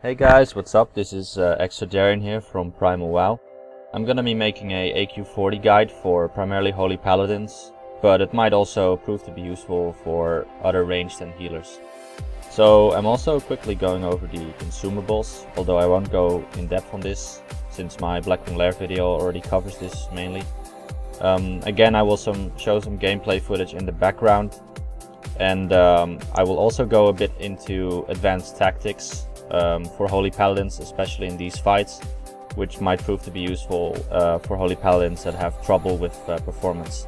Hey guys, what's up? This is Exodarian here from Primalwow. I'm gonna be making a AQ40 guide for primarily Holy Paladins, but it might also prove to be useful for other ranged and healers. So I'm also quickly going over the consumables, although I won't go in depth on this, since my Blackwing Lair video already covers this mainly. Again, I will show some gameplay footage in the background, and I will also go a bit into advanced tactics for Holy Paladins, especially in these fights, which might prove to be useful for Holy Paladins that have trouble with performance.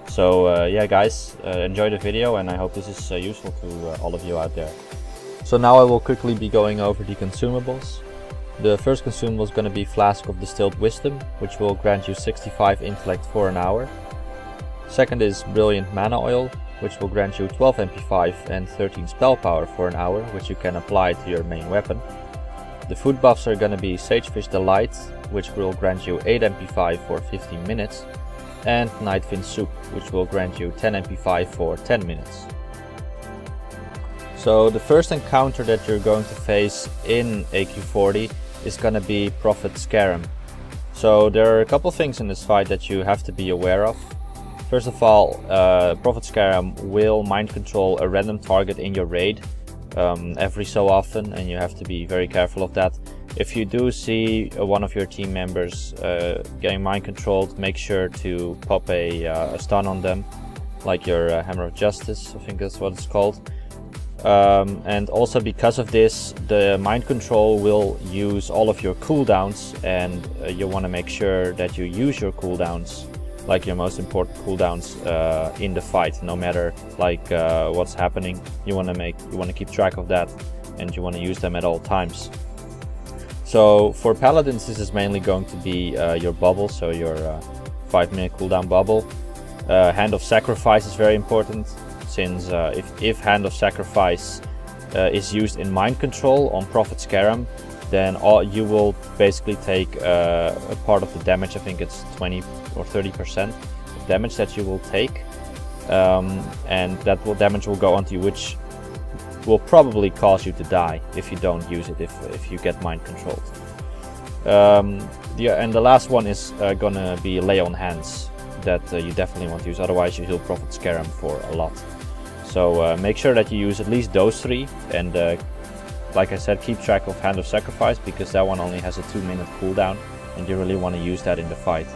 So yeah guys, enjoy the video, and I hope this is useful to all of you out there. So now I will quickly be going over the consumables. The first consumable is going to be Flask of Distilled Wisdom, which will grant you 65 intellect for an hour. Second is Brilliant Mana Oil, which will grant you 12 MP5 and 13 spell power for an hour, which you can apply to your main weapon. The food buffs are going to be Sagefish Delight, which will grant you 8 MP5 for 15 minutes, and Nightfin Soup, which will grant you 10 MP5 for 10 minutes. So the first encounter that you're going to face in AQ40 is going to be Prophet Scarum. So there are a couple things in this fight that you have to be aware of. First of all, Prophet Scarum will mind control a random target in your raid every so often, and you have to be very careful of that. If you do see one of your team members getting mind controlled, make sure to pop a stun on them, like your Hammer of Justice, I think that's what it's called. And also because of this, the mind control will use all of your cooldowns, and you want to make sure that you use your cooldowns, like your most important cooldowns in the fight, no matter like what's happening. You want to keep track of that, and you want to use them at all times. So for Paladins, this is mainly going to be your bubble, so your 5-minute cooldown bubble. Hand of Sacrifice is very important, since if Hand of Sacrifice is used in mind control on Prophet Scarum, then you will basically take a part of the damage. I think it's 20 or 30% damage that you will take, and that damage will go onto you, which will probably cause you to die if you don't use it, if you get mind controlled. And the last one is gonna be Lay on Hands, that you definitely want to use, otherwise you heal Prophet Scarum for a lot. So make sure that you use at least those three, and like I said, keep track of Hand of Sacrifice, because that one only has a 2-minute cooldown, and you really want to use that in the fight.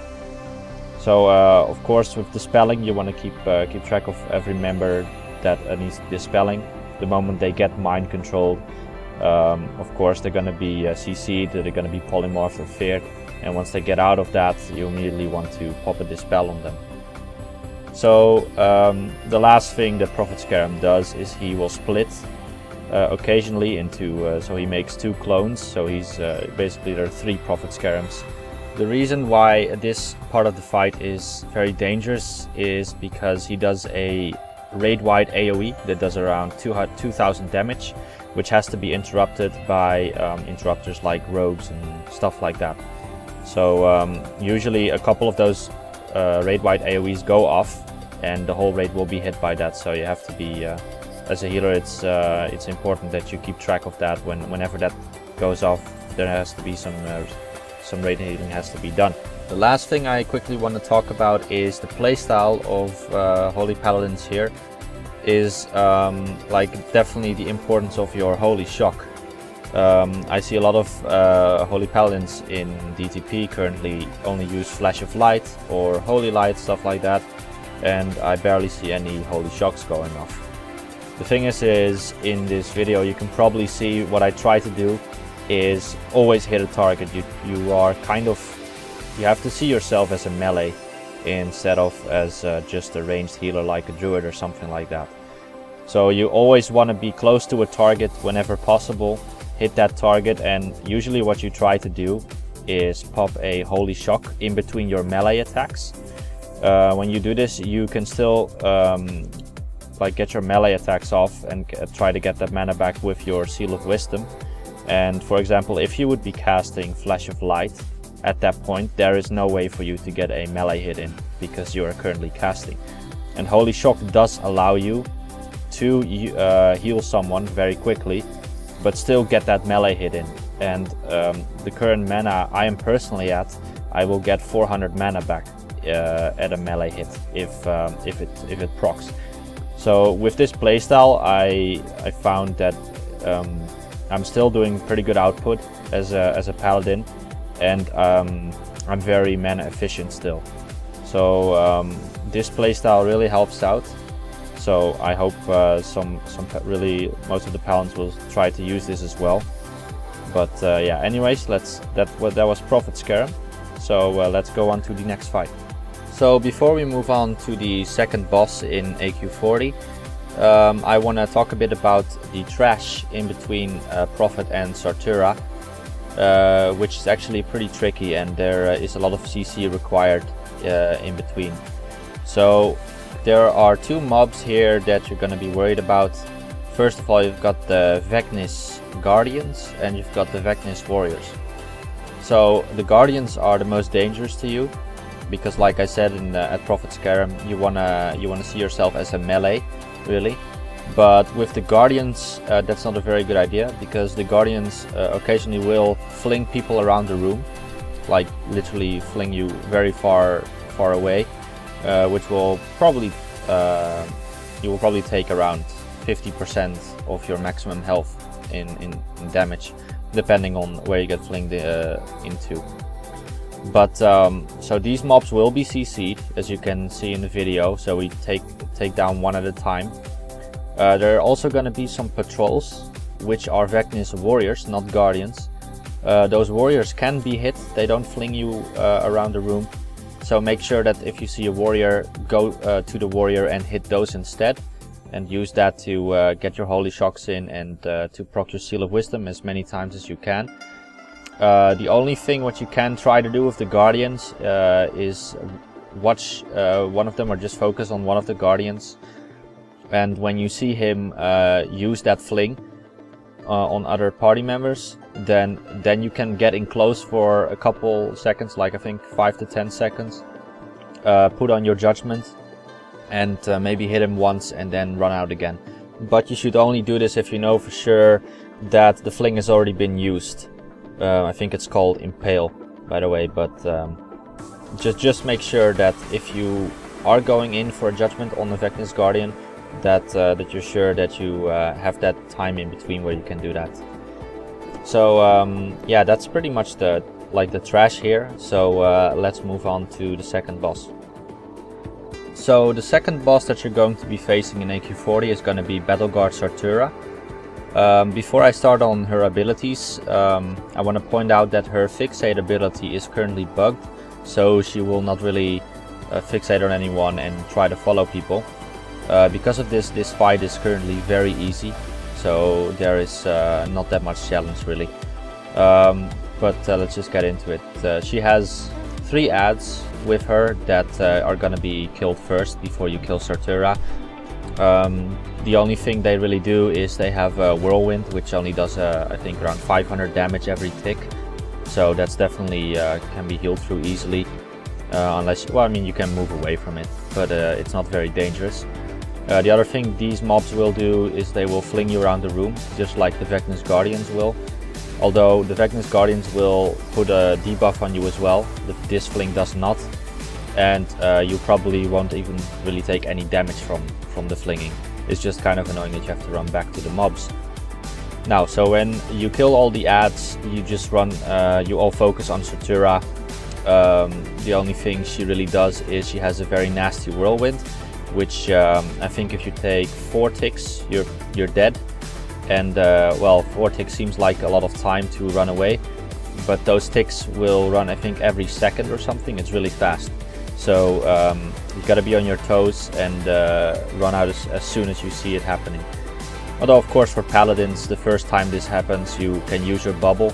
So of course, with dispelling, you want to keep track of every member that needs dispelling. The moment they get mind controlled, of course they're going to be CC'd, they're going to be polymorphed or feared, and once they get out of that, you immediately want to pop a dispel on them. So the last thing that Prophet Scarum does is he will split occasionally into, so he makes 2 clones, so he's basically there are 3 Prophet Scarums. The reason why this part of the fight is very dangerous is because he does a raid-wide AoE that does around 2000 damage, which has to be interrupted by interrupters like rogues and stuff like that. So usually a couple of those raid-wide AoEs go off, and the whole raid will be hit by that. So you have to be, as a healer, it's important that you keep track of that. Whenever that goes off, there has to be some raid healing has to be done. The last thing I quickly want to talk about is the playstyle of Holy Paladins here. Is like definitely the importance of your Holy Shock. I see a lot of Holy Paladins in DTP currently only use Flash of Light or Holy Light, stuff like that, and I barely see any Holy Shocks going off. The thing is in this video you can probably see what I try to do is always hit a target. You are kind of, you have to see yourself as a melee instead of as just a ranged healer like a druid or something like that. So you always want to be close to a target whenever possible, hit that target, and usually what you try to do is pop a Holy Shock in between your melee attacks. When you do this, you can still like get your melee attacks off and try to get that mana back with your Seal of Wisdom. And for example, if you would be casting Flash of Light at that point, there is no way for you to get a melee hit in because you are currently casting. And Holy Shock does allow you to heal someone very quickly but still get that melee hit in. And the current mana I am personally at, I will get 400 mana back at a melee hit if it procs. So with this playstyle, I found that I'm still doing pretty good output as a paladin, and I'm very mana efficient still. So this playstyle really helps out. So I hope most of the paladins will try to use this as well. But yeah, anyways, that was Prophet Scarab. So let's go on to the next fight. So before we move on to the second boss in AQ40, I want to talk a bit about the trash in between Prophet and Sorcerer, which is actually pretty tricky, and there is a lot of CC required in between. So there are two mobs here that you're going to be worried about. First of all, you've got the Vecnis Guardians and you've got the Vecnis Warriors. So the Guardians are the most dangerous to you, because like I said at Prophet Scarab, you wanna see yourself as a melee, really. But with the Guardians, that's not a very good idea, because the Guardians occasionally will fling people around the room, like literally fling you very far away, which will probably you will probably take around 50% of your maximum health in damage, depending on where you get flinged into. But so these mobs will be CC'd, as you can see in the video, so we take down one at a time. There are also going to be some patrols, which are Vecnis Warriors, not Guardians. Those Warriors can be hit, they don't fling you around the room. So make sure that if you see a warrior, go to the warrior and hit those instead, and use that to get your holy shocks in and to proc your Seal of Wisdom as many times as you can. The only thing what you can try to do with the Guardians is watch one of them, or just focus on one of the Guardians, and when you see him use that fling on other party members, then you can get in close for a couple seconds, like I think 5 to 10 seconds, put on your judgment and maybe hit him once and then run out again. But you should only do this if you know for sure that the fling has already been used. I think it's called Impale, by the way, but just make sure that if you are going in for a judgment on the Vecnis Guardian, that you're sure that you have that time in between where you can do that. So yeah, that's pretty much the trash here. So let's move on to the second boss. So the second boss that you're going to be facing in AQ40 is going to be Battleguard Sorcerer. Before I start on her abilities, I want to point out that her fixate ability is currently bugged, so she will not really fixate on anyone and try to follow people. Because of this, this fight is currently very easy, so there is not that much challenge really. But let's just get into it. She has 3 ads with her that are gonna be killed first before you kill Sorcerer. The only thing they really do is they have a Whirlwind, which only does I think around 500 damage every tick, so that's definitely can be healed through easily, unless, well, I mean, you can move away from it, but it's not very dangerous. The other thing these mobs will do is they will fling you around the room, just like the Vecnis Guardians will. Although the Vecnis Guardians will put a debuff on you as well, this fling does not. And you probably won't even really take any damage from the flinging. It's just kind of annoying that you have to run back to the mobs. Now, so when you kill all the ads, you just run, you all focus on Sorcerer. The only thing she really does is she has a very nasty Whirlwind, which I think if you take 4 ticks, you're dead. And well, 4 ticks seems like a lot of time to run away, but those ticks will run, I think, every second or something. It's really fast. So you gotta be on your toes and run out as soon as you see it happening. Although, of course, for paladins, the first time this happens, you can use your bubble.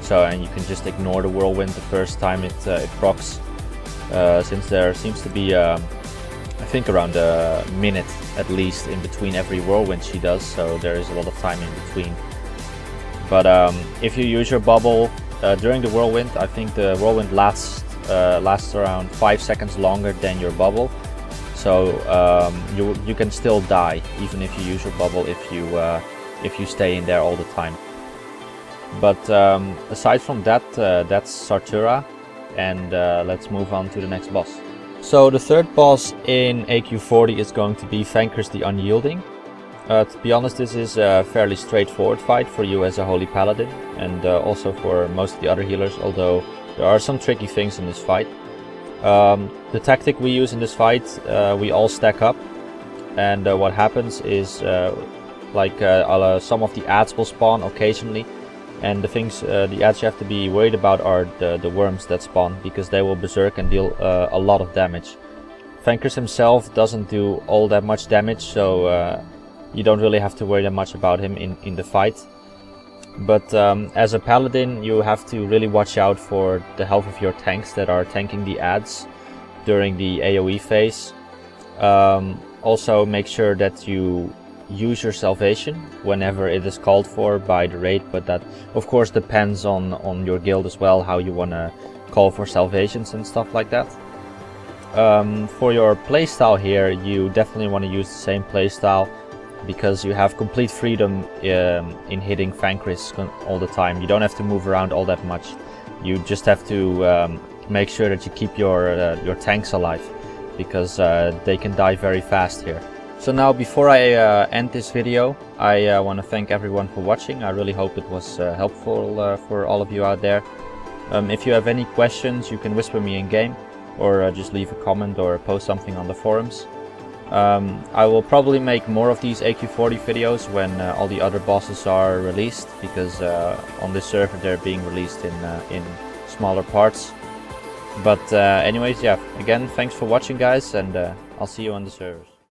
So, and you can just ignore the Whirlwind the first time it procs, since there seems to be I think around a minute at least in between every Whirlwind she does, so there is a lot of time in between. But if you use your bubble during the Whirlwind, I think the Whirlwind lasts around 5 seconds longer than your bubble, so you can still die even if you use your bubble if you if you stay in there all the time. But aside from that, that's Sartura, and let's move on to the next boss. So the third boss in AQ40 is going to be Vanquish the Unyielding. To be honest, this is a fairly straightforward fight for you as a Holy Paladin, and also for most of the other healers, although there are some tricky things in this fight. The tactic we use in this fight, we all stack up, and what happens is some of the adds will spawn occasionally, and the adds you have to be worried about are the worms that spawn, because they will berserk and deal a lot of damage. Vanquish himself doesn't do all that much damage, so you don't really have to worry that much about him in the fight. But as a Paladin, you have to really watch out for the health of your tanks that are tanking the adds during the AoE phase. Also make sure that you use your salvation whenever it is called for by the raid, but that of course depends on your guild as well, how you want to call for salvations and stuff like that. For your playstyle here, you definitely want to use the same playstyle, because you have complete freedom in hitting Vanquish all the time. You don't have to move around all that much. You just have to make sure that you keep your tanks alive, because they can die very fast here. So now, before I end this video, I want to thank everyone for watching. I really hope it was helpful for all of you out there. If you have any questions, you can whisper me in game, or just leave a comment or post something on the forums. I will probably make more of these AQ40 videos when all the other bosses are released, because on this server they're being released in smaller parts. But anyways, yeah, again, thanks for watching guys, and I'll see you on the servers.